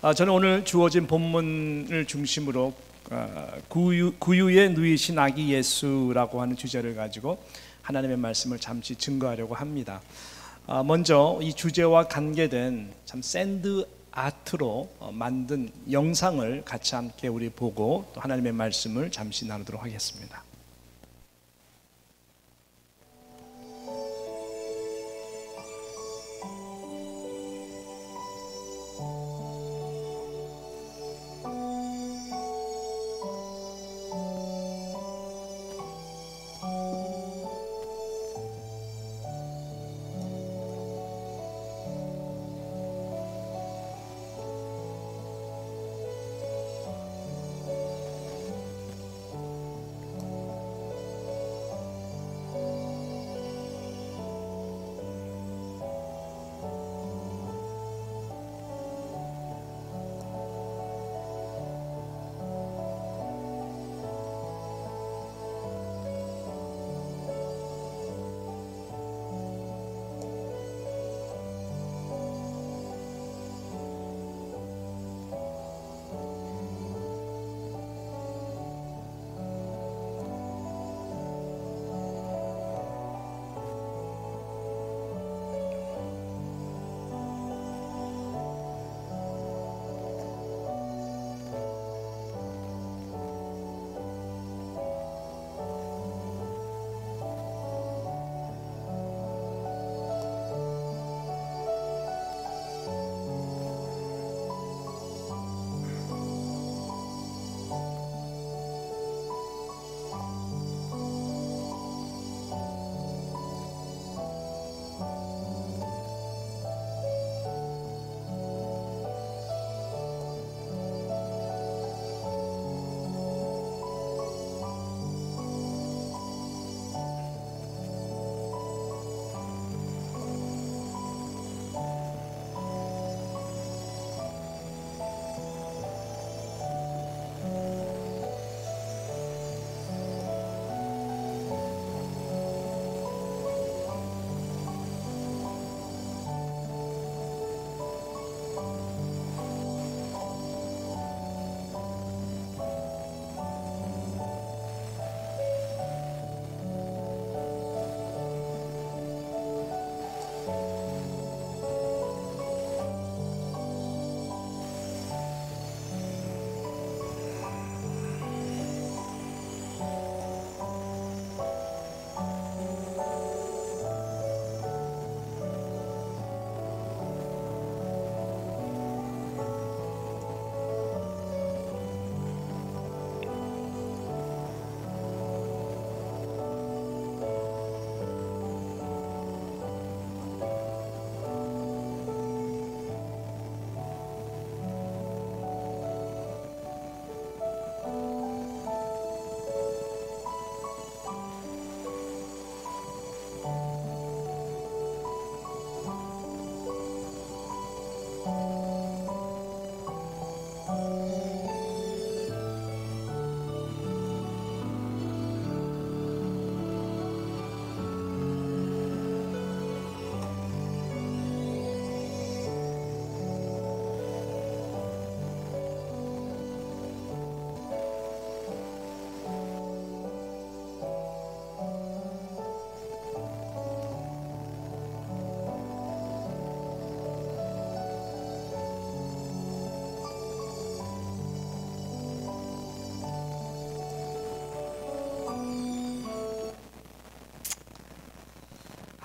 저는 오늘 주어진 본문을 중심으로 구유에 누이신 아기 예수라고 하는 주제를 가지고 하나님의 말씀을 잠시 증거하려고 합니다. 먼저 이 주제와 관계된 참 샌드 아트로 만든 영상을 같이 함께 우리 보고 또 하나님의 말씀을 잠시 나누도록 하겠습니다.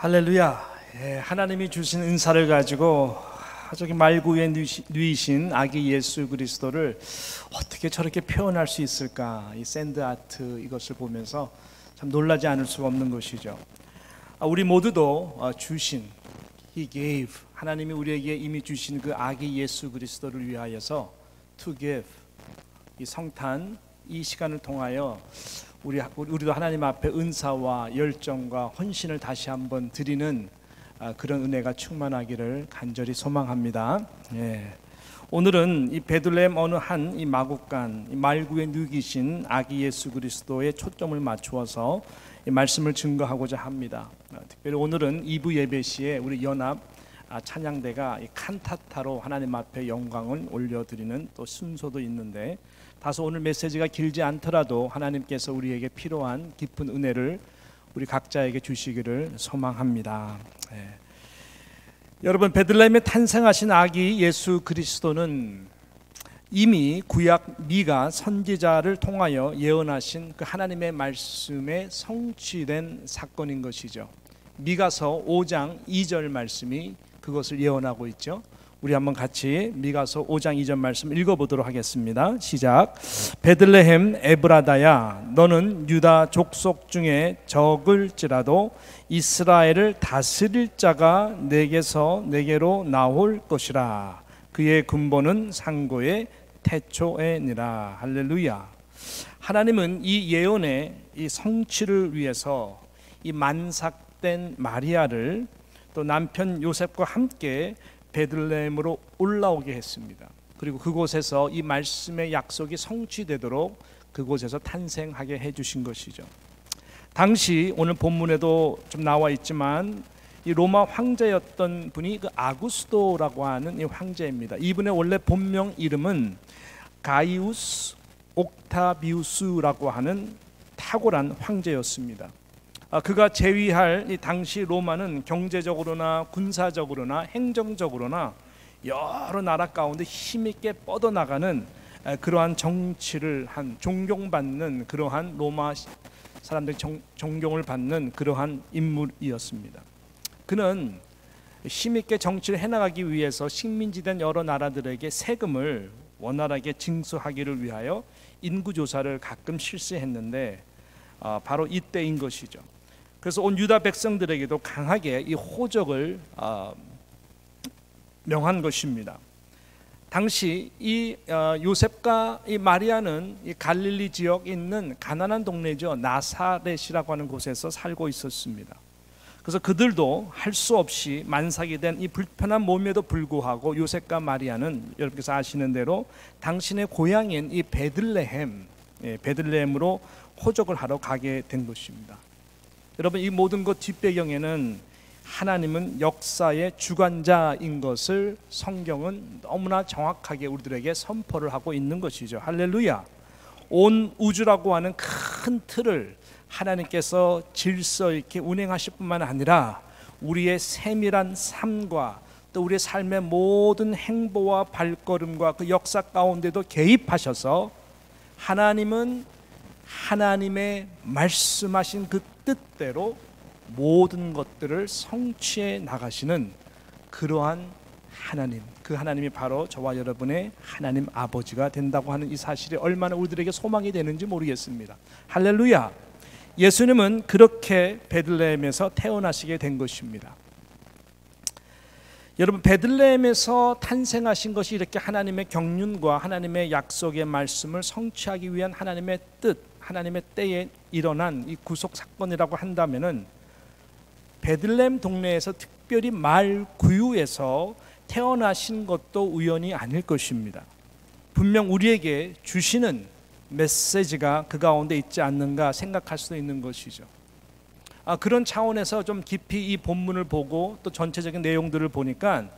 할렐루야. 하나님이 주신 은사를 가지고 저기 말구에 누이신 아기 예수 그리스도를 어떻게 저렇게 표현할 수 있을까? 이 샌드 아트 이것을 보면서 참 놀라지 않을 수가 없는 것이죠. 우리 모두도 주신 He gave, 하나님이 우리에게 이미 주신 그 아기 예수 그리스도를 위하여서 to give, 이 성탄 이 시간을 통하여 우리도 하나님 앞에 은사와 열정과 헌신을 다시 한번 드리는 그런 은혜가 충만하기를 간절히 소망합니다. 오늘은 이 베들레헴 어느 한 이 마국간 이 말구에 누기신 아기 예수 그리스도에 초점을 맞추어서 이 말씀을 증거하고자 합니다. 특별히 오늘은 2부 예배 시에 우리 연합 찬양대가 이 칸타타로 하나님 앞에 영광을 올려드리는 또 순서도 있는데, 다소 오늘 메시지가 길지 않더라도 하나님께서 우리에게 필요한 깊은 은혜를 우리 각자에게 주시기를 소망합니다. 여러분, 베들레헴에 탄생하신 아기 예수 그리스도는 이미 구약 미가 선지자를 통하여 예언하신 그 하나님의 말씀에 성취된 사건인 것이죠. 미가서 5장 2절 말씀이 그것을 예언하고 있죠. 우리 한번 같이 미가서 5장 2절 말씀 읽어보도록 하겠습니다. 시작. 베들레헴 에브라다야, 너는 유다 족속 중에 적을지라도 이스라엘을 다스릴 자가 내게로 나올 것이라. 그의 근본은 상고의 태초에니라. 할렐루야. 하나님은 이 예언의 이 성취를 위해서 이 만삭된 마리아를 또 남편 요셉과 함께 베들레헴으로 올라오게 했습니다. 그리고 그곳에서 이 말씀의 약속이 성취되도록 그곳에서 탄생하게 해주신 것이죠. 당시 오늘 본문에도 좀 나와 있지만 이 로마 황제였던 분이 그 아구스도라고 하는 이 황제입니다. 이분의 원래 본명 이름은 가이우스 옥타비우스라고 하는 탁월한 황제였습니다. 그가 제위할 이 당시 로마는 경제적으로나 군사적으로나 행정적으로나 여러 나라 가운데 힘있게 뻗어나가는 그러한 정치를 한, 존경받는 그러한 로마 사람들이 존경을 받는 그러한 인물이었습니다. 그는 힘있게 정치를 해나가기 위해서 식민지된 여러 나라들에게 세금을 원활하게 징수하기를 위하여 인구조사를 가끔 실시했는데 바로 이때인 것이죠. 그래서 온 유다 백성들에게도 강하게 이 호적을 명한 것입니다. 당시 이 요셉과 이 마리아는 이 갈릴리 지역에 있는 가난한 동네죠. 나사렛이라고 하는 곳에서 살고 있었습니다. 그래서 그들도 할 수 없이 만삭이 된 이 불편한 몸에도 불구하고 요셉과 마리아는 여러분께서 아시는 대로 당신의 고향인 이 베들레헴으로 호적을 하러 가게 된 것입니다. 여러분, 이 모든 것 뒷배경에는 하나님은 역사의 주관자인 것을 성경은 너무나 정확하게 우리들에게 선포를 하고 있는 것이죠. 할렐루야. 온 우주라고 하는 큰 틀을 하나님께서 질서 있게 운행하실 뿐만 아니라 우리의 세밀한 삶과 또 우리의 삶의 모든 행보와 발걸음과 그 역사 가운데도 개입하셔서 하나님은 하나님의 말씀하신 그 뜻대로 모든 것들을 성취해 나가시는 그러한 하나님, 그 하나님이 바로 저와 여러분의 하나님 아버지가 된다고 하는 이 사실이 얼마나 우리들에게 소망이 되는지 모르겠습니다. 할렐루야. 예수님은 그렇게 베들레헴에서 태어나시게 된 것입니다. 여러분, 베들레헴에서 탄생하신 것이 이렇게 하나님의 경륜과 하나님의 약속의 말씀을 성취하기 위한 하나님의 뜻, 하나님의 때에 일어난 이 구속 사건이라고 한다면은 베들레헴 동네에서 특별히 말 구유에서 태어나신 것도 우연이 아닐 것입니다. 분명 우리에게 주시는 메시지가 그 가운데 있지 않는가 생각할 수도 있는 것이죠. 그런 차원에서 좀 깊이 이 본문을 보고 또 전체적인 내용들을 보니까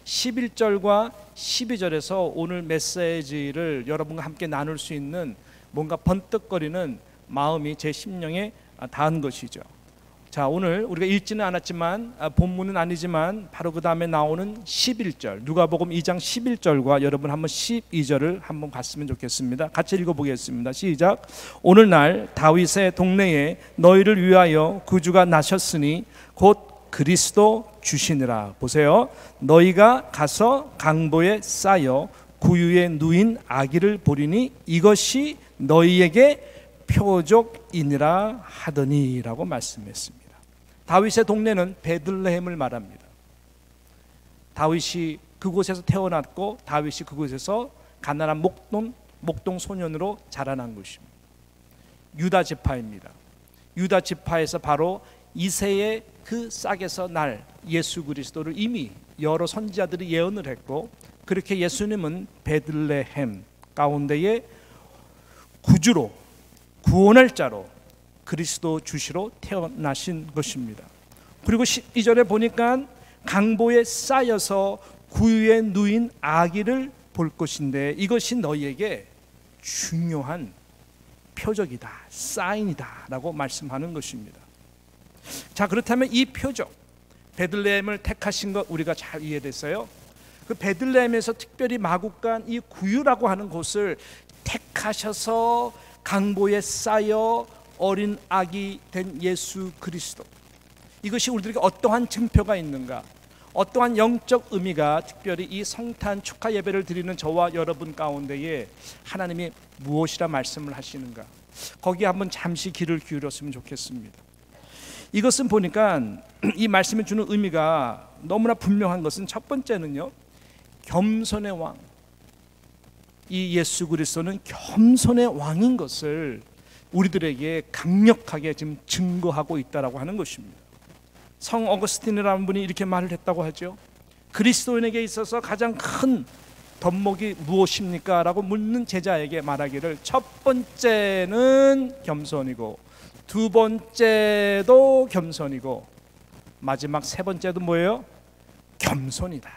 11절과 12절에서 오늘 메시지를 여러분과 함께 나눌 수 있는 뭔가 번뜩거리는 마음이 제 심령에 닿은 것이죠. 자, 오늘 우리가 읽지는 않았지만 본문은 아니지만 바로 그 다음에 나오는 11절, 누가복음 2장 11절과 여러분 한번 12절을 한번 봤으면 좋겠습니다. 같이 읽어보겠습니다. 시작. 오늘날 다윗의 동네에 너희를 위하여 구주가 나셨으니 곧 그리스도 주시니라. 보세요. 너희가 가서 강보에 쌓여 구유에 누인 아기를 보리니 이것이 너희에게 표적이니라 하더니라고 말씀했습니다. 다윗의 동네는 베들레헴을 말합니다. 다윗이 그곳에서 태어났고 다윗이 그곳에서 가난한 목동 소년으로 자라난 것입니다. 유다 지파입니다. 유다 지파에서 바로 이새의 그 싹에서 날 예수 그리스도를 이미 여러 선지자들이 예언을 했고, 그렇게 예수님은 베들레헴 가운데에 구주로, 구원할 자로, 그리스도 주시로 태어나신 것입니다. 그리고 12절에 보니까 강보에 쌓여서 구유에 누인 아기를 볼 것인데 이것이 너희에게 중요한 표적이다, 사인이다 라고 말씀하는 것입니다. 자, 그렇다면 이 표적, 베들레헴을 택하신 것 우리가 잘 이해됐어요? 그 베들레헴에서 특별히 마국간 이 구유라고 하는 곳을 택하셔서 강보에 쌓여 어린 아기 된 예수 그리스도, 이것이 우리들에게 어떠한 증표가 있는가, 어떠한 영적 의미가 특별히 이 성탄 축하 예배를 드리는 저와 여러분 가운데에 하나님이 무엇이라 말씀을 하시는가, 거기에 한번 잠시 귀를 기울였으면 좋겠습니다. 이것은 보니까 이 말씀이 주는 의미가 너무나 분명한 것은, 첫 번째는요, 겸손의 왕, 이 예수 그리스도는 겸손의 왕인 것을 우리들에게 강력하게 지금 증거하고 있다라고 하는 것입니다. 성 어거스틴이라는 분이 이렇게 말을 했다고 하죠. 그리스도인에게 있어서 가장 큰 덕목이 무엇입니까? 라고 묻는 제자에게 말하기를, 첫 번째는 겸손이고, 두 번째도 겸손이고, 마지막 세 번째도 뭐예요? 겸손이다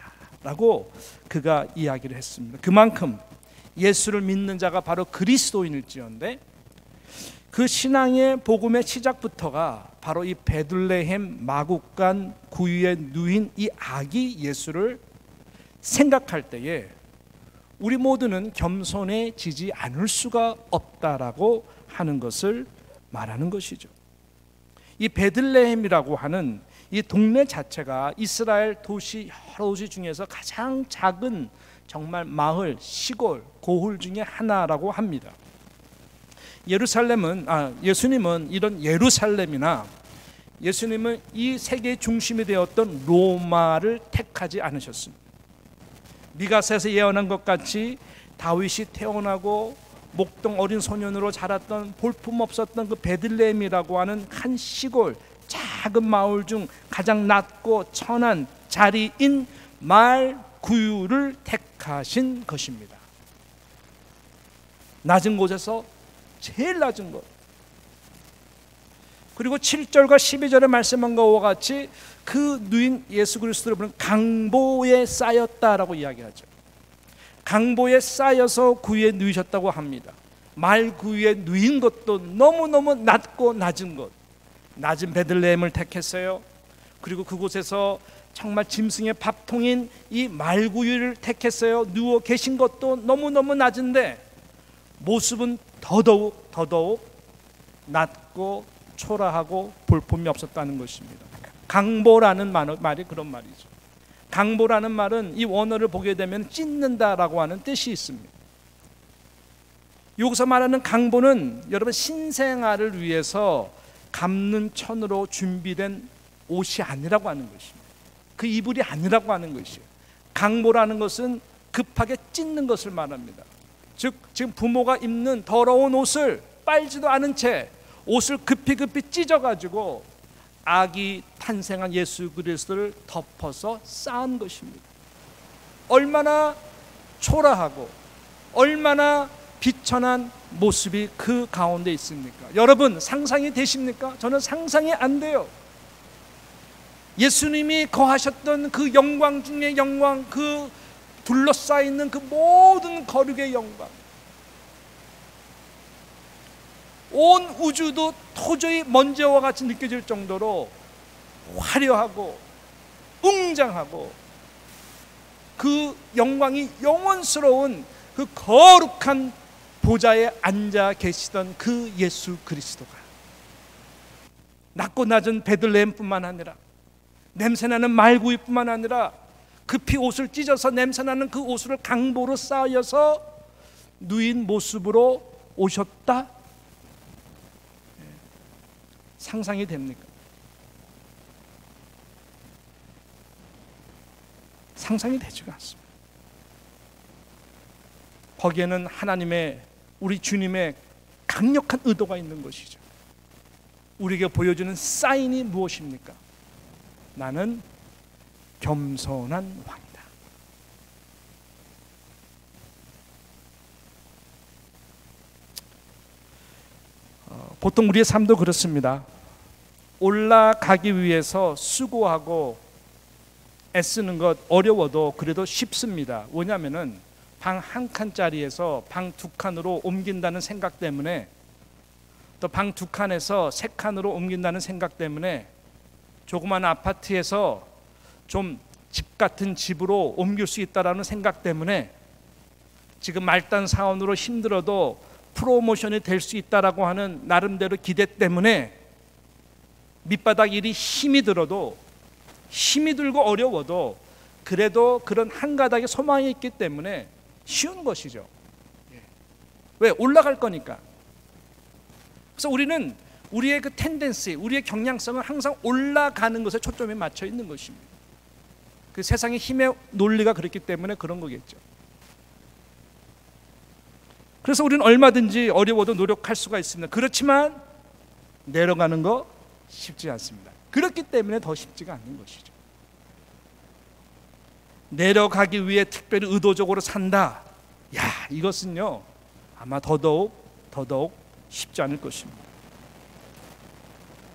라고 그가 이야기를 했습니다. 그만큼 예수를 믿는 자가 바로 그리스도인일지언데 그 신앙의 복음의 시작부터가 바로 이 베들레헴 마국간 구유에 누인 이 아기 예수를 생각할 때에 우리 모두는 겸손해지지 않을 수가 없다라고 하는 것을 말하는 것이죠. 이 베들레헴이라고 하는 이 동네 자체가 이스라엘 도시 여러 도시 중에서 가장 작은 정말 마을, 시골, 고을 중에 하나라고 합니다. 예수님은 이런 예루살렘이나 예수님은 이 세계의 중심이 되었던 로마를 택하지 않으셨습니다. 미가서에서 예언한 것 같이 다윗이 태어나고 목동 어린 소년으로 자랐던 볼품없었던 그 베들레헴이라고 하는 한 시골 작은 마을 중 가장 낮고 천한 자리인 마을 구유를 택하신 것입니다. 낮은 곳에서 제일 낮은 곳. 그리고 7절과 12절에 말씀한 것과 같이 그 누인 예수 그리스도를 보는 강보에 쌓였다라고 이야기하죠. 강보에 쌓여서 구유에 누이셨다고 합니다. 말 구유에 누인 것도 너무너무 낮고 낮은 곳, 낮은 베들레헴을 택했어요. 그리고 그곳에서 정말 짐승의 밥통인 이 말구유를 택했어요. 누워 계신 것도 너무너무 낮은데 모습은 더더욱 낮고 초라하고 볼품이 없었다는 것입니다. 강보라는 말이 그런 말이죠. 강보라는 말은 이 원어를 보게 되면 찢는다라고 하는 뜻이 있습니다. 여기서 말하는 강보는 여러분 신생아를 위해서 감는 천으로 준비된 옷이 아니라고 하는 것입니다. 그 이불이 아니라고 하는 것이에요. 강보라는 것은 급하게 찢는 것을 말합니다. 즉 지금 부모가 입는 더러운 옷을 빨지도 않은 채 옷을 급히 찢어가지고 아기 탄생한 예수 그리스도를 덮어서 쌓은 것입니다. 얼마나 초라하고 얼마나 비천한 모습이 그 가운데 있습니까? 여러분 상상이 되십니까? 저는 상상이 안 돼요. 예수님이 거하셨던 그 영광 중의 영광, 그 둘러싸이는 그 모든 거룩의 영광, 온 우주도 도저히 먼지와 같이 느껴질 정도로 화려하고 웅장하고 그 영광이 영원스러운 그 거룩한 보좌에 앉아 계시던 그 예수 그리스도가 낮고 낮은 베들레헴뿐만 아니라 냄새나는 말구이뿐만 아니라 급히 옷을 찢어서 냄새나는 그 옷을 강보로 쌓여서 누인 모습으로 오셨다? 상상이 됩니까? 상상이 되지가 않습니다. 거기에는 하나님의, 우리 주님의 강력한 의도가 있는 것이죠. 우리에게 보여주는 사인이 무엇입니까? 나는 겸손한 왕이다. 보통 우리의 삶도 그렇습니다. 올라가기 위해서 수고하고 애쓰는 것 어려워도 그래도 쉽습니다. 왜냐하면은 방 한 칸짜리에서 방 두 칸으로 옮긴다는 생각 때문에, 또 방 두 칸에서 세 칸으로 옮긴다는 생각 때문에, 조그만 아파트에서 좀 집 같은 집으로 옮길 수 있다라는 생각 때문에, 지금 말단 사원으로 힘들어도 프로모션이 될 수 있다라고 하는 나름대로 기대 때문에 밑바닥 일이 힘이 들어도, 힘이 들고 어려워도 그래도 그런 한 가닥의 소망이 있기 때문에 쉬운 것이죠. 왜? 올라갈 거니까. 그래서 우리는 우리의 그 텐덴시, 우리의 경향성은 항상 올라가는 것에 초점이 맞춰 있는 것입니다. 그 세상의 힘의 논리가 그렇기 때문에 그런 거겠죠. 그래서 우리는 얼마든지 어려워도 노력할 수가 있습니다. 그렇지만 내려가는 거 쉽지 않습니다. 그렇기 때문에 더 쉽지가 않는 것이죠. 내려가기 위해 특별히 의도적으로 산다. 야, 이것은요 아마 더더욱 쉽지 않을 것입니다.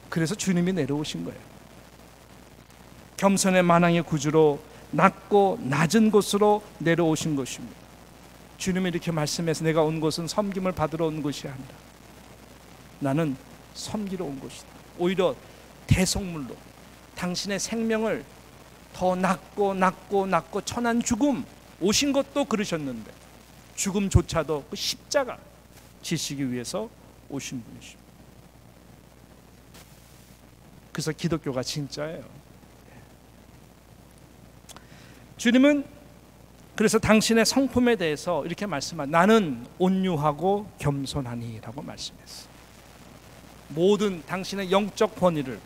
그래서 주님이 내려오신 거예요. 겸손의 만왕의 구주로 낮고 낮은 곳으로 내려오신 것입니다. 주님이 이렇게 말씀해서 내가 온 곳은 섬김을 받으러 온 것이 아니라 나는 섬기러 온 것이다. 오히려 대속물로 당신의 생명을 더 낮고 천한 죽음 오신 것도 그러셨는데 죽음조차도 그 십자가 지시기 위해서 오신 분이십니다. 그래서 기독교가 진짜예요. 주님은 그래서 당신의 성품에 대해서 이렇게 말씀하셨어요. 나는 온유하고 겸손하니 라고 말씀했어요. 모든 당신의 영적 권위를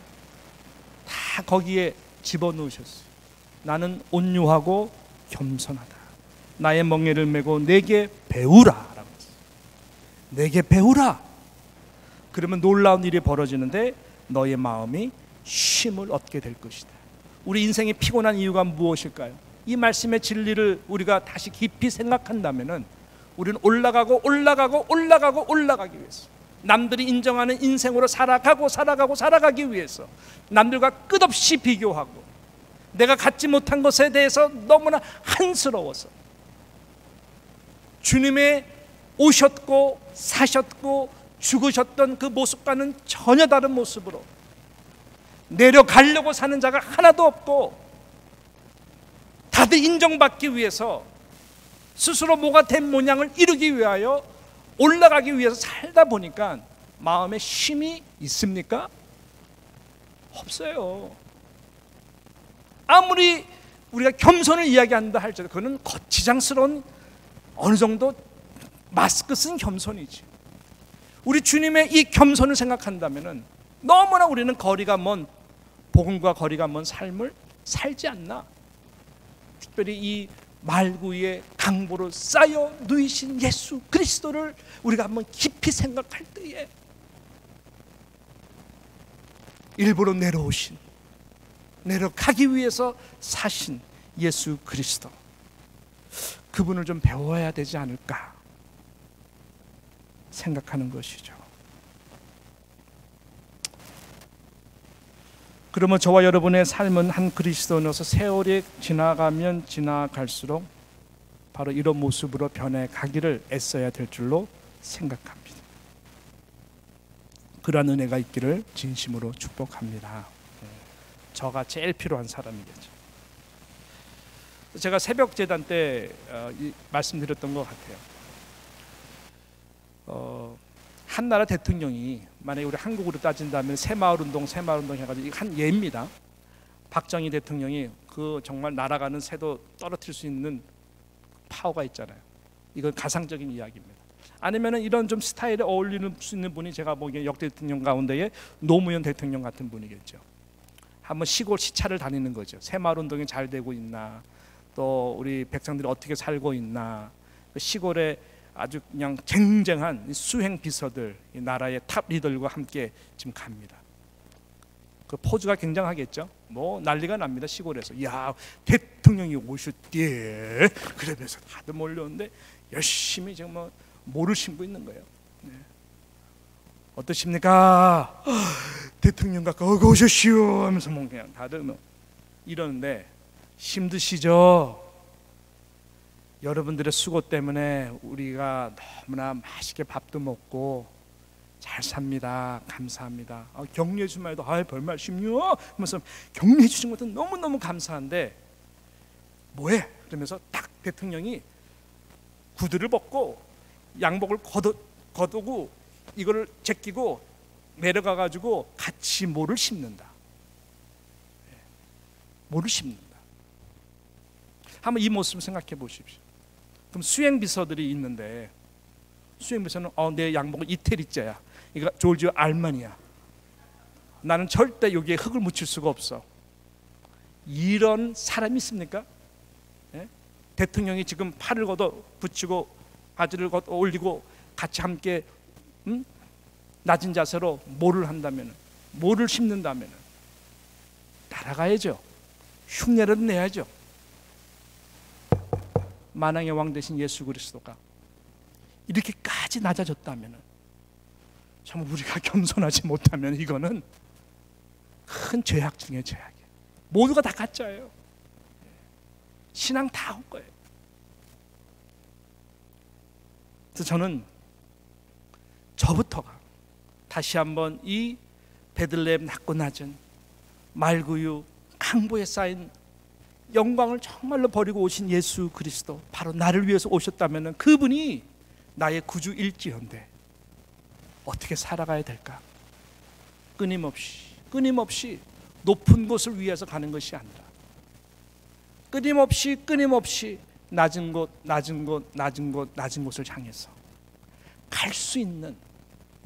다 거기에 집어넣으셨어요. 나는 온유하고 겸손하다. 나의 멍에를 메고 내게 배우라 라고 했어요. 내게 배우라. 그러면 놀라운 일이 벌어지는데 너의 마음이 쉼을 얻게 될 것이다. 우리 인생이 피곤한 이유가 무엇일까요? 이 말씀의 진리를 우리가 다시 깊이 생각한다면은 우리는 올라가기 위해서, 남들이 인정하는 인생으로 살아가기 위해서, 남들과 끝없이 비교하고 내가 갖지 못한 것에 대해서 너무나 한스러워서 주님의 오셨고 사셨고 죽으셨던 그 모습과는 전혀 다른 모습으로 내려가려고 사는 자가 하나도 없고, 다들 인정받기 위해서 스스로 뭐가 된 모양을 이루기 위하여 올라가기 위해서 살다 보니까 마음에 쉼이 있습니까? 없어요. 아무리 우리가 겸손을 이야기한다 할지라도 그거는 거치장스러운 어느 정도 마스크 쓴 겸손이지. 우리 주님의 이 겸손을 생각한다면은 너무나 우리는 거리가 먼, 복음과 거리가 먼 삶을 살지 않나. 특별히 이 말구의 강보로 쌓여 누이신 예수 그리스도를 우리가 한번 깊이 생각할 때에 일부러 내려가기 위해서 사신 예수 그리스도, 그분을 좀 배워야 되지 않을까 생각하는 것이죠. 그러면 저와 여러분의 삶은 한 그리스도인으로서 세월이 지나가면 지나갈수록 바로 이런 모습으로 변해가기를 애써야 될 줄로 생각합니다. 그러한 은혜가 있기를 진심으로 축복합니다. 저가 제일 필요한 사람이겠죠. 제가 새벽 재단 때 말씀드렸던 것 같아요. 한 나라 대통령이, 만약에 우리 한국으로 따진다면 새마을운동 해가지고 한 예입니다. 박정희 대통령이 그 정말 날아가는 새도 떨어뜨릴 수 있는 파워가 있잖아요. 이건 가상적인 이야기입니다. 아니면은 이런 좀 스타일에 어울리는 수 있는 분이 제가 보기엔 역대 대통령 가운데에 노무현 대통령 같은 분이겠죠. 한번 시골 시차를 다니는 거죠. 새마을운동이 잘 되고 있나, 또 우리 백성들이 어떻게 살고 있나, 시골에 아주 그냥 쟁쟁한 수행 비서들, 이 나라의 탑 리더들과 함께 지금 갑니다. 그 포즈가 굉장하겠죠. 뭐 난리가 납니다. 시골에서. 야, 대통령이 오셨대. 그러면서 다들 몰려오는데 열심히 지금 뭐 모를 심고 있는 거예요. 네. 어떠십니까? 대통령 가까이 오셨시오 하면서 뭐 그냥 다들 뭐 이러는데 힘드시죠? 여러분들의 수고 때문에 우리가 너무나 맛있게 밥도 먹고 잘 삽니다. 감사합니다. 격려해 주면 해도 별 말씀요 하면서 격려해 주신 것도 너무너무 감사한데 뭐해? 그러면서 딱 대통령이 구두를 벗고 양복을 걷어고 이거를 제끼고 내려가 가지고 같이 모를 심는다. 모를 심는다. 한번 이 모습을 생각해 보십시오. 그럼 수행비서들이 있는데 수행비서는 내 양복은 이태리째야. 이거 조지오 알만이야. 나는 절대 여기에 흙을 묻힐 수가 없어. 이런 사람이 있습니까? 예? 대통령이 지금 팔을 걷어 붙이고 바지를 걷어 올리고 같이 함께 낮은 자세로 모를 한다면, 모를 심는다면 따라가야죠. 흉내를 내야죠. 만왕의 왕 되신 예수 그리스도가 이렇게까지 낮아졌다면, 참 우리가 겸손하지 못하면 이거는 큰 죄악 중에 죄악이에요. 모두가 다 가짜예요. 신앙 다 온 거예요. 그래서 저는 저부터가 다시 한번 이 베들레헴 낮고 낮은 말구유 강보에 쌓인 영광을 정말로 버리고 오신 예수 그리스도, 바로 나를 위해서 오셨다면 그분이 나의 구주일지언데 어떻게 살아가야 될까? 끊임없이 높은 곳을 위해서 가는 것이 아니라 끊임없이 낮은 곳을 향해서 갈 수 있는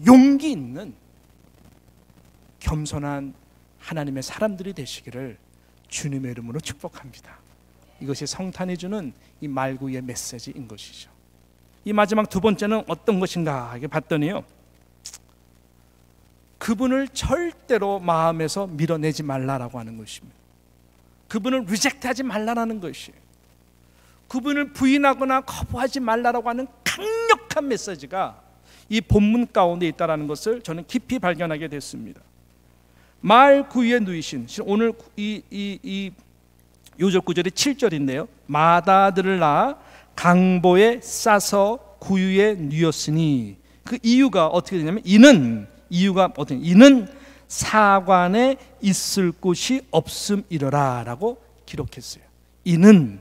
용기 있는 겸손한 하나님의 사람들이 되시기를 주님의 이름으로 축복합니다. 이것이 성탄이 주는 이 말구의 메시지인 것이죠. 이 마지막 두 번째는 어떤 것인가 이렇게 봤더니요, 그분을 절대로 마음에서 밀어내지 말라라고 하는 것입니다. 그분을 리젝트하지 말라라는 것이에요. 그분을 부인하거나 거부하지 말라라고 하는 강력한 메시지가 이 본문 가운데 있다는 것을 저는 깊이 발견하게 됐습니다. 말 구유에 누이신, 오늘 이 요절 구절이 7절인데요. 마다들을 낳아 강보에 싸서 구유에 누였으니, 그 이유가 어떻게 되냐면 이는 사관에 있을 곳이 없음이러라 라고 기록했어요. 이는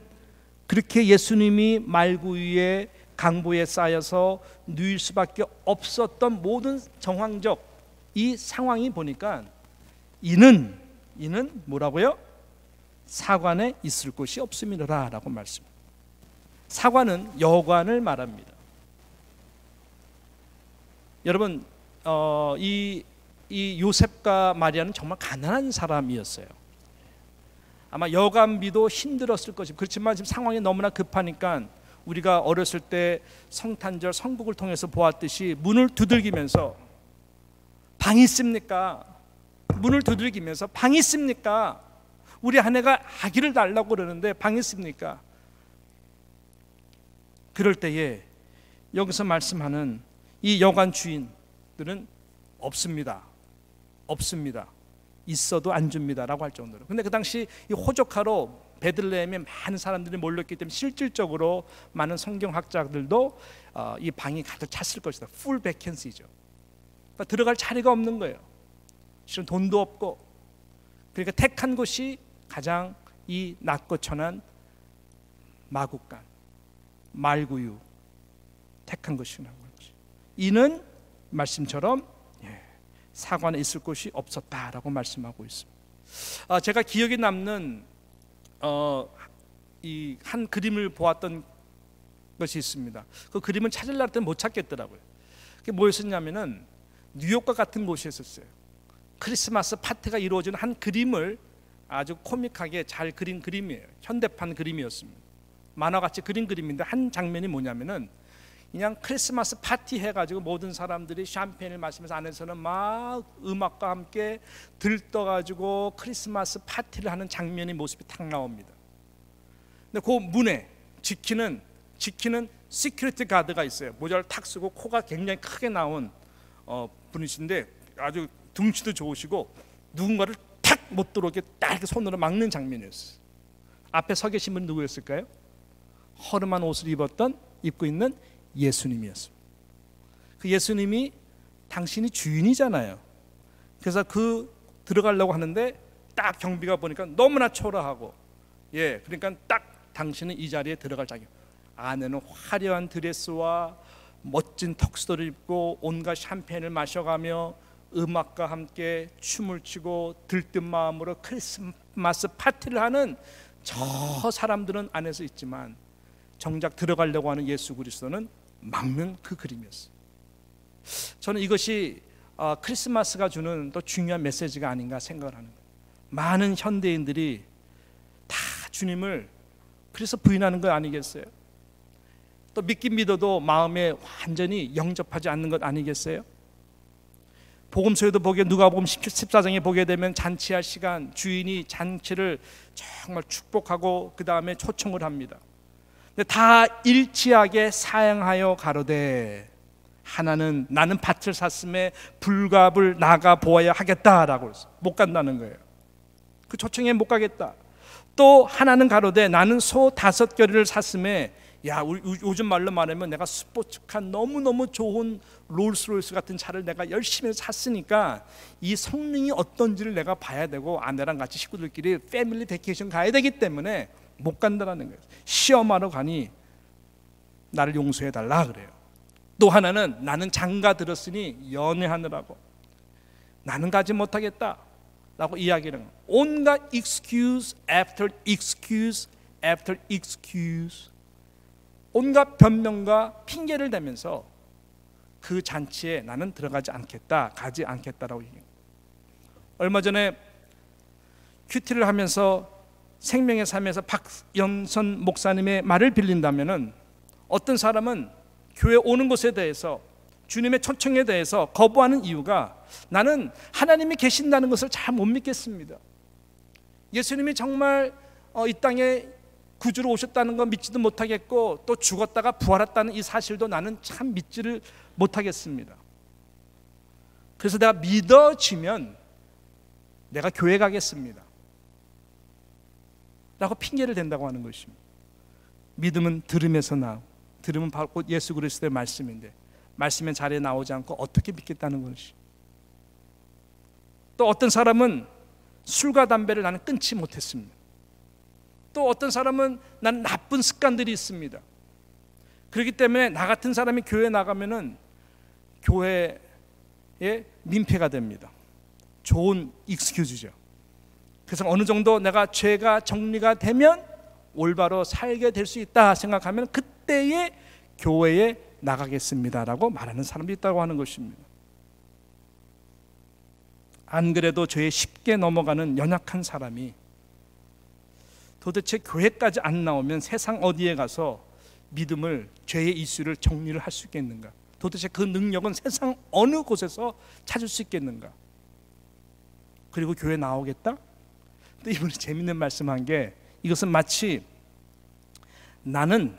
그렇게 예수님이 말구유에 강보에 쌓여서 누일 수밖에 없었던 모든 정황적 이 상황이 보니까 이는 뭐라고요? 사관에 있을 곳이 없음이라 라고 말씀합니다. 사관은 여관을 말합니다. 여러분, 이 요셉과 마리아는 정말 가난한 사람이었어요. 아마 여관비도 힘들었을 것이고, 그렇지만 지금 상황이 너무나 급하니까 우리가 어렸을 때 성탄절 성국을 통해서 보았듯이 문을 두들기면서 방 있습니까? 문을 두들기면서 방 있습니까? 우리 아내가 아기를 달라고 그러는데 방 있습니까? 그럴 때에 여기서 말씀하는 이 여관 주인들은 없습니다. 있어도 안 줍니다 라고 할 정도로. 근데 그 당시 이 호적하러 베들레헴에 많은 사람들이 몰렸기 때문에 실질적으로 많은 성경학자들도 이 방이 가득 찼을 것이다. 풀 베켄시죠. 그러니까 들어갈 자리가 없는 거예요. 실은 돈도 없고. 그러니까 택한 곳이 가장 이 낮고 천한 마국간, 말구유 택한 것이라는 거지. 이는 말씀처럼 사관에 있을 곳이 없었다라고 말씀하고 있습니다. 제가 기억에 남는 이 한 그림을 보았던 것이 있습니다. 그 그림을 찾으려고 했더니 못 찾겠더라고요. 그게 뭐였었냐면은 뉴욕과 같은 곳이 있었어요. 크리스마스 파티가 이루어지는 한 그림을 아주 코믹하게 잘 그린 그림이에요. 현대판 그림이었습니다. 만화같이 그린 그림인데 한 장면이 뭐냐면은 그냥 크리스마스 파티 해가지고 모든 사람들이 샴페인을 마시면서 안에서는 막 음악과 함께 들떠가지고 크리스마스 파티를 하는 장면의 모습이 딱 나옵니다. 근데 그 문에 지키는 시큐리티 가드가 있어요. 모자를 탁 쓰고 코가 굉장히 크게 나온 분이신데 아주 등치도 좋으시고 누군가를 탁 못 들어오게 딱 이렇게 손으로 막는 장면이었어요. 앞에 서 계신 분은 누구였을까요? 허름한 옷을 입고 있는 예수님이었습니다. 그 예수님이 당신이 주인이잖아요. 그래서 들어가려고 하는데 딱 경비가 보니까 너무나 초라하고, 그러니까 딱 당신은 이 자리에 들어갈 자격. 안에는 화려한 드레스와 멋진 턱스도를 입고 온갖 샴페인을 마셔가며 음악과 함께 춤을 추고 들뜬 마음으로 크리스마스 파티를 하는 저 사람들은 안에서 있지만 정작 들어가려고 하는 예수 그리스도는 막는 그 그림이었어요. 저는 이것이 크리스마스가 주는 또 중요한 메시지가 아닌가 생각을 하는 거예요. 많은 현대인들이 다 주님을 그래서 부인하는 것 아니겠어요? 또 믿긴 믿어도 마음에 완전히 영접하지 않는 것 아니겠어요? 복음서에도 누가복음 14장에 보게 되면 잔치할 시간, 주인이 잔치를 정말 축복하고 그 다음에 초청을 합니다. 근데 다 일치하게 사양하여 가로되 하나는 나는 밭을 샀음에 불갑을 나가 보아야 하겠다라고 했어요. 못 간다는 거예요. 그 초청에 못 가겠다. 또 하나는 가로되 나는 소 5겨리를 샀음에, 요즘 말로 말하면 내가 스포츠카 너무너무 좋은 롤스로이스 같은 차를 내가 열심히 샀으니까 이 성능이 어떤지를 내가 봐야 되고 아내랑 같이 식구들끼리 패밀리 베케이션 가야 되기 때문에 못 간다는 거예요. 시험하러 가니 나를 용서해 달라 그래요. 또 하나는 나는 장가 들었으니 연애하느라고 나는 가지 못하겠다 라고 이야기를 해요. 온갖 excuse after excuse after excuse, 온갖 변명과 핑계를 대면서 그 잔치에 나는 들어가지 않겠다, 가지 않겠다라고 얘기해요. 얼마 전에 큐티를 하면서 생명의 삶에서 박연선 목사님의 말을 빌린다면은, 어떤 사람은 교회 오는 것에 대해서, 주님의 초청에 대해서 거부하는 이유가 나는 하나님이 계신다는 것을 잘 못 믿겠습니다. 예수님이 정말 이 땅에 구주로 오셨다는 건 믿지도 못하겠고, 또 죽었다가 부활했다는 이 사실도 나는 참 믿지를 못하겠습니다. 그래서 내가 믿어지면 내가 교회 가겠습니다 라고 핑계를 댄다고 하는 것입니다. 믿음은 들음에서 나오고, 들음은 바로 예수 그리스도의 말씀인데 말씀의 자리에 나오지 않고 어떻게 믿겠다는 것이. 또 어떤 사람은 술과 담배를 나는 끊지 못했습니다. 또 어떤 사람은 나는 나쁜 습관들이 있습니다. 그렇기 때문에 나 같은 사람이 교회에 나가면은 교회에 민폐가 됩니다. 좋은 익스큐즈죠. 그래서 어느 정도 내가 죄가 정리가 되면 올바로 살게 될 수 있다 생각하면 그때에 교회에 나가겠습니다라고 말하는 사람도 있다고 하는 것입니다. 안 그래도 죄에 쉽게 넘어가는 연약한 사람이 도대체 교회까지 안 나오면 세상 어디에 가서 믿음을, 죄의 이슈를 정리를 할 수 있겠는가? 도대체 그 능력은 세상 어느 곳에서 찾을 수 있겠는가? 그리고 교회 나오겠다? 또 이분이 재밌는 말씀한 게, 이것은 마치 나는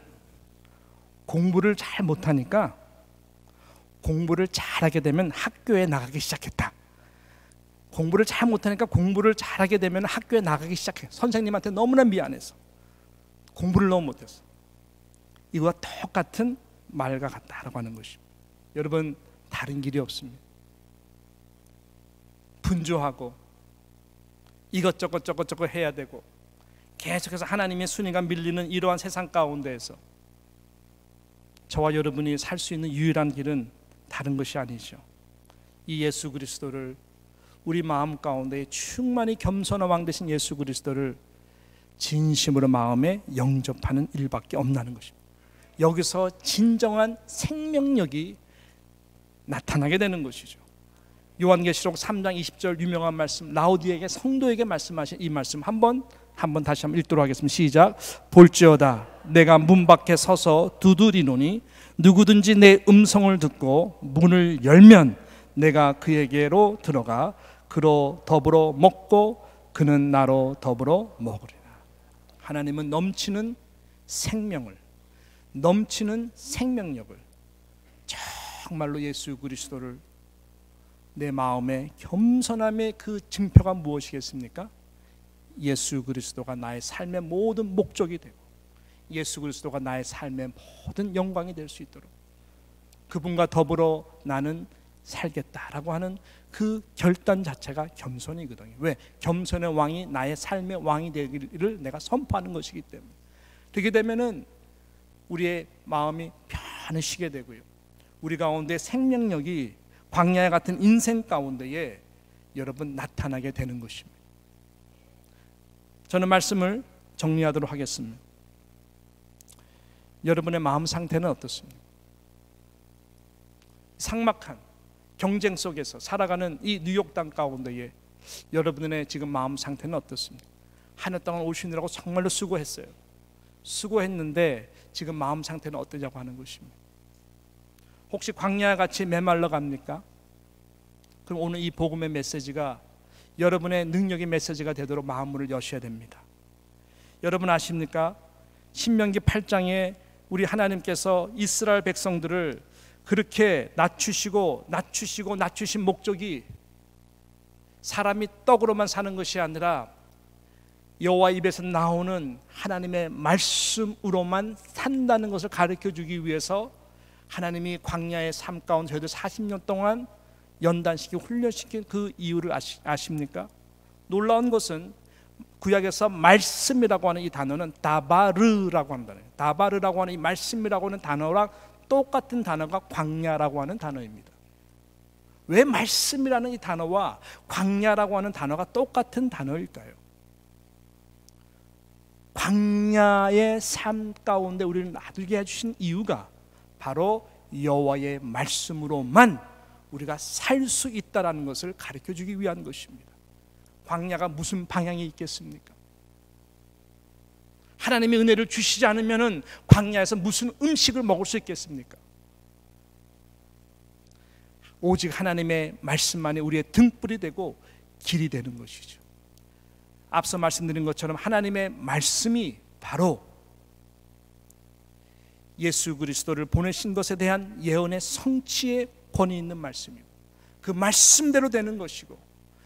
공부를 잘 못하니까 공부를 잘하게 되면 학교에 나가기 시작했다. 공부를 잘 못하니까 공부를 잘하게 되면 학교에 나가기 시작해. 선생님한테 너무나 미안해서 공부를 너무 못해서. 이거와 똑같은 말과 같다라고 하는 것입니다. 여러분, 다른 길이 없습니다. 분주하고 이것저것 해야 되고 계속해서 하나님의 순위가 밀리는 이러한 세상 가운데에서 저와 여러분이 살 수 있는 유일한 길은 다른 것이 아니죠. 이 예수 그리스도를, 우리 마음 가운데 충만히 겸손한 왕 되신 예수 그리스도를 진심으로 마음에 영접하는 일밖에 없다는 것입니다. 여기서 진정한 생명력이 나타나게 되는 것이죠. 요한계시록 3장 20절 유명한 말씀, 라우디에게 성도에게 말씀하신 이 말씀 한번 다시 한번 읽도록 하겠습니다. 시작. 볼지어다 내가 문 밖에 서서 두드리노니 누구든지 내 음성을 듣고 문을 열면 내가 그에게로 들어가 그로 더불어 먹고 그는 나로 더불어 먹으리라. 하나님은 넘치는 생명을, 넘치는 생명력을, 정말로 예수 그리스도를 내 마음에 겸손함의 그 증표가 무엇이겠습니까? 예수 그리스도가 나의 삶의 모든 목적이 되고 예수 그리스도가 나의 삶의 모든 영광이 될 수 있도록 그분과 더불어 나는 살겠다라고 하는 그 결단 자체가 겸손이거든요. 왜? 겸손의 왕이 나의 삶의 왕이 되기를 내가 선포하는 것이기 때문에. 그렇게 되면은 우리의 마음이 편히 쉬게 되고요, 우리 가운데 생명력이 광야 같은 인생 가운데에 여러분 나타나게 되는 것입니다. 저는 말씀을 정리하도록 하겠습니다. 여러분의 마음 상태는 어떻습니까? 삭막한 경쟁 속에서 살아가는 이 뉴욕 땅 가운데에 여러분의 지금 마음 상태는 어떻습니까? 한 해 동안 오시느라고 정말로 수고했어요. 수고했는데 지금 마음 상태는 어떠냐고 하는 것입니다. 혹시 광야와 같이 메말라 갑니까? 그럼 오늘 이 복음의 메시지가 여러분의 능력의 메시지가 되도록 마음문을 여셔야 됩니다. 여러분 아십니까? 신명기 8장에 우리 하나님께서 이스라엘 백성들을 그렇게 낮추신 목적이 사람이 떡으로만 사는 것이 아니라 여호와 입에서 나오는 하나님의 말씀으로만 산다는 것을 가르쳐 주기 위해서 하나님이 광야의 삶 가운데 저희들 40년 동안 연단시키고 훈련시킨 그 이유를 아십니까? 놀라운 것은 구약에서 말씀이라고 하는 이 단어는 다바르라고 하는 단어예요. 다바르라고 하는 이 말씀이라고 하는 단어랑 똑같은 단어가 광야라고 하는 단어입니다. 왜 말씀이라는 이 단어와 광야라고 하는 단어가 똑같은 단어일까요? 광야의 삶 가운데 우리를 놔두게 해주신 이유가 바로 여호와의 말씀으로만 우리가 살 수 있다는 것을 가르쳐주기 위한 것입니다. 광야가 무슨 방향이 있겠습니까? 하나님의 은혜를 주시지 않으면 광야에서 무슨 음식을 먹을 수 있겠습니까? 오직 하나님의 말씀만이 우리의 등불이 되고 길이 되는 것이죠. 앞서 말씀드린 것처럼 하나님의 말씀이 바로 예수 그리스도를 보내신 것에 대한 예언의 성취의 권위 있는 말씀이고 그 말씀대로 되는 것이고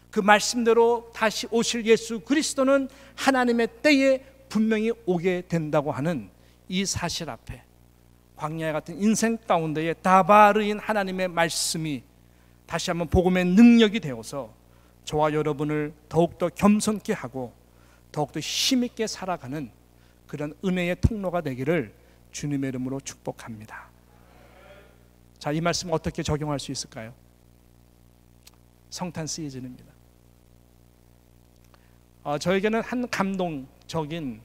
그 말씀대로 다시 오실 예수 그리스도는 하나님의 때에 분명히 오게 된다고 하는 이 사실 앞에 광야 같은 인생 가운데에 다바르인 하나님의 말씀이 다시 한번 복음의 능력이 되어서 저와 여러분을 더욱더 겸손케 하고 더욱더 힘있게 살아가는 그런 은혜의 통로가 되기를 주님의 이름으로 축복합니다. 자, 이 말씀 어떻게 적용할 수 있을까요? 성탄 시즌입니다. 저에게는 한 감동적인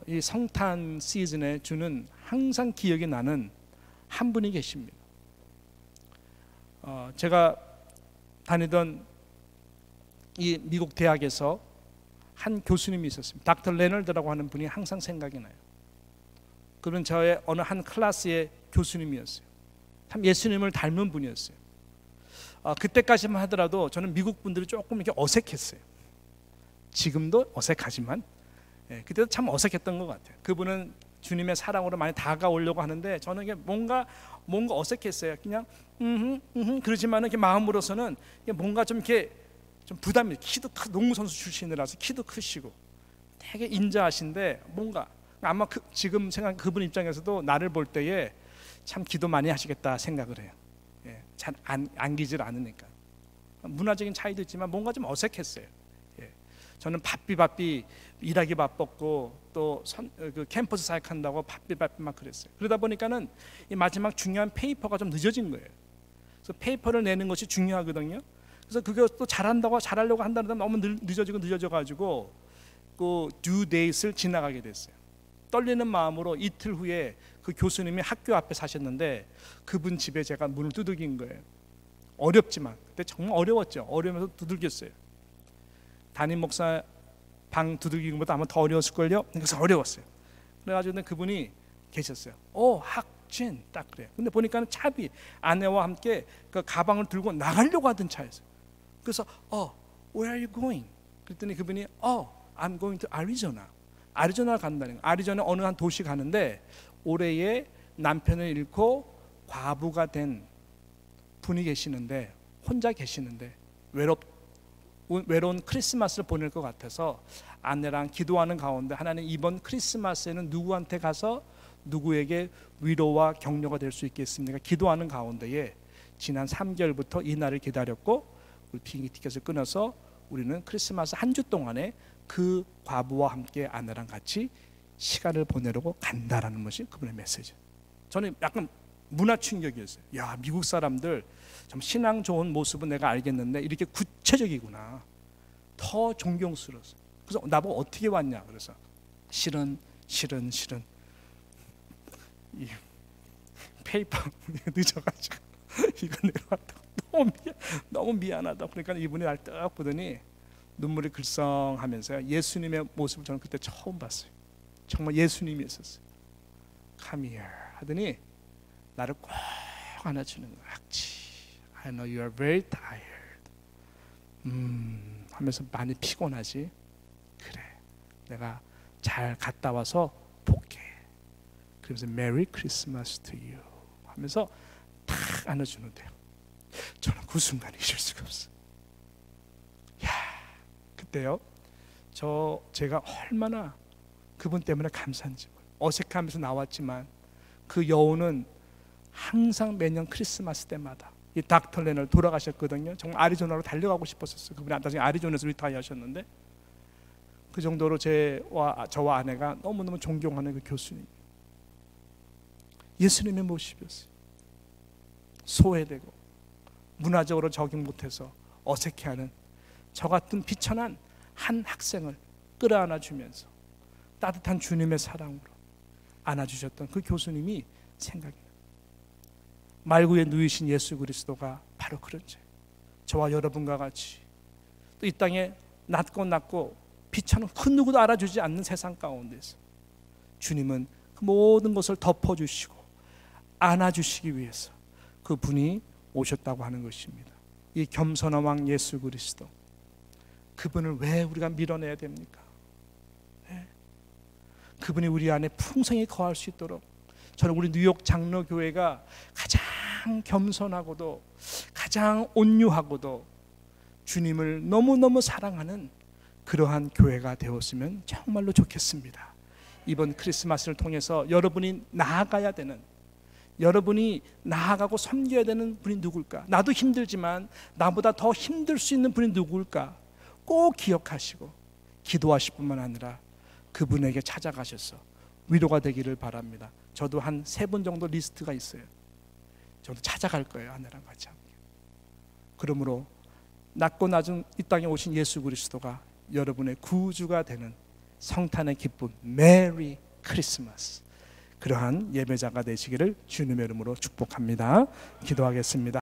이 성탄 시즌에 주는 항상 기억이 나는 한 분이 계십니다. 제가 다니던 이 미국 대학에서 한 교수님이 있었습니다. 닥터 레널드라고 하는 분이 항상 생각이 나요. 그는 저의 어느 한 클래스의 교수님이었어요. 참 예수님을 닮은 분이었어요. 그때까지만 하더라도 저는 미국 분들이 조금 이렇게 어색했어요. 지금도 어색하지만 그때도 참 어색했던 것 같아요. 그분은 주님의 사랑으로 많이 다가오려고 하는데 저는 이게 뭔가 어색했어요. 그냥 그러지만은 이렇게 마음으로서는 뭔가 좀 이렇게 좀 부담이, 키도 크, 농구 선수 출신이라서 키도 크시고 되게 인자하신데 뭔가 아마 지금 생각 그분 입장에서도 나를 볼 때에 참 기도 많이 하시겠다 생각을 해요. 잘 안기질 않으니까. 문화적인 차이도 있지만 뭔가 좀 어색했어요. 저는 바삐 일하기 바빴고 또 그 캠퍼스 사역한다고 바삐 막 그랬어요. 그러다 보니까는 이 마지막 중요한 페이퍼가 좀 늦어진 거예요. 그래서 페이퍼를 내는 것이 중요하거든요. 그래서 그것도 잘하려고 한다는데 너무 늦어져가지고 그 due date을 지나가게 됐어요. 떨리는 마음으로 이틀 후에 그 교수님이 학교 앞에 사셨는데 그분 집에 제가 문을 두들긴 거예요. 어렵지만 그때 정말 어려웠죠. 어려우면서 두들겼어요. 담임 목사 방 두들기는 것보다 아마 더 어려웠을걸요. 그래서 어려웠어요. 그래가지고 그분이 계셨어요. 학진 딱 그래요. 근데 보니까는 차비 아내와 함께 그 가방을 들고 나가려고 하던 차였어요. 그래서 where are you going? 그랬더니 그분이 I'm going to Arizona. 아리조나 간다는 거예요. 아리조나 어느 한 도시 가는데 올해에 남편을 잃고 과부가 된 분이 계시는데 혼자 계시는데 외로운 크리스마스를 보낼 것 같아서 아내랑 기도하는 가운데 하나님 이번 크리스마스에는 누구한테 가서 누구에게 위로와 격려가 될 수 있겠습니까? 기도하는 가운데에 지난 3개월부터 이 날을 기다렸고 우리 비행기 티켓을 끊어서 우리는 크리스마스 한 주 동안에 그 과부와 함께 아내랑 같이 시간을 보내려고 간다라는 것이 그분의 메시지. 저는 약간 문화 충격이었어요. 야, 미국 사람들 좀 신앙 좋은 모습은 내가 알겠는데 이렇게 구체적이구나. 더 존경스러웠어요. 그래서 나보고 어떻게 왔냐. 그래서 실은 이 페이퍼 늦어가지고 이거 내려왔다고 너무 미안하다. 그러니까 이분이 날 딱 보더니 눈물이 글썽하면서요. 예수님의 모습을 저는 그때 처음 봤어요. 정말 예수님이 있었어요. Come here 하더니 나를 꼭 안아주는 거야. 악지. I know you are very tired. 하면서 많이 피곤하지. 그래. 내가 잘 갔다 와서 볼게. 그러면서 Merry Christmas to you 하면서 탁 안아주는데요. 저는 그 순간에 잊을 수가 없어요. 야, 그때요. 제가 얼마나 그분 때문에 감사한지 어색하면서 나왔지만 그 여우는 항상 매년 크리스마스 때마다 이 닥터 레널 돌아가셨거든요. 정말 아리조나로 달려가고 싶었었어요. 그분이 나중에 아리조나에서 리타이어 하셨는데 그 정도로 저와 아내가 너무너무 존경하는 그 교수님. 예수님의 모습이었어요. 소외되고 문화적으로 적응 못해서 어색해하는 저 같은 비천한 한 학생을 끌어안아 주면서 따뜻한 주님의 사랑으로 안아주셨던 그 교수님이 생각이 나요. 말구에 누이신 예수 그리스도가 바로 그런 죄. 저와 여러분과 같이 또 이 땅에 낮고 비천한 그 누구도 알아주지 않는 세상 가운데서 주님은 그 모든 것을 덮어주시고 안아주시기 위해서 그분이 오셨다고 하는 것입니다. 이 겸손한 왕 예수 그리스도, 그분을 왜 우리가 밀어내야 됩니까? 네. 그분이 우리 안에 풍성히 거할 수 있도록 저는 우리 뉴욕 장로교회가 가장 겸손하고도 가장 온유하고도 주님을 너무너무 사랑하는 그러한 교회가 되었으면 정말로 좋겠습니다. 이번 크리스마스를 통해서 여러분이 나아가야 되는, 여러분이 나아가고 섬겨야 되는 분이 누굴까? 나도 힘들지만 나보다 더 힘들 수 있는 분이 누굴까? 꼭 기억하시고 기도하실 뿐만 아니라 그분에게 찾아가셔서 위로가 되기를 바랍니다. 저도 한 3분 정도 리스트가 있어요. 저도 찾아갈 거예요. 아내랑 같이 함께. 그러므로 낮고 낮은 이 땅에 오신 예수 그리스도가 여러분의 구주가 되는 성탄의 기쁨, 메리 크리스마스, 그러한 예배자가 되시기를 주님의 이름으로 축복합니다. 기도하겠습니다.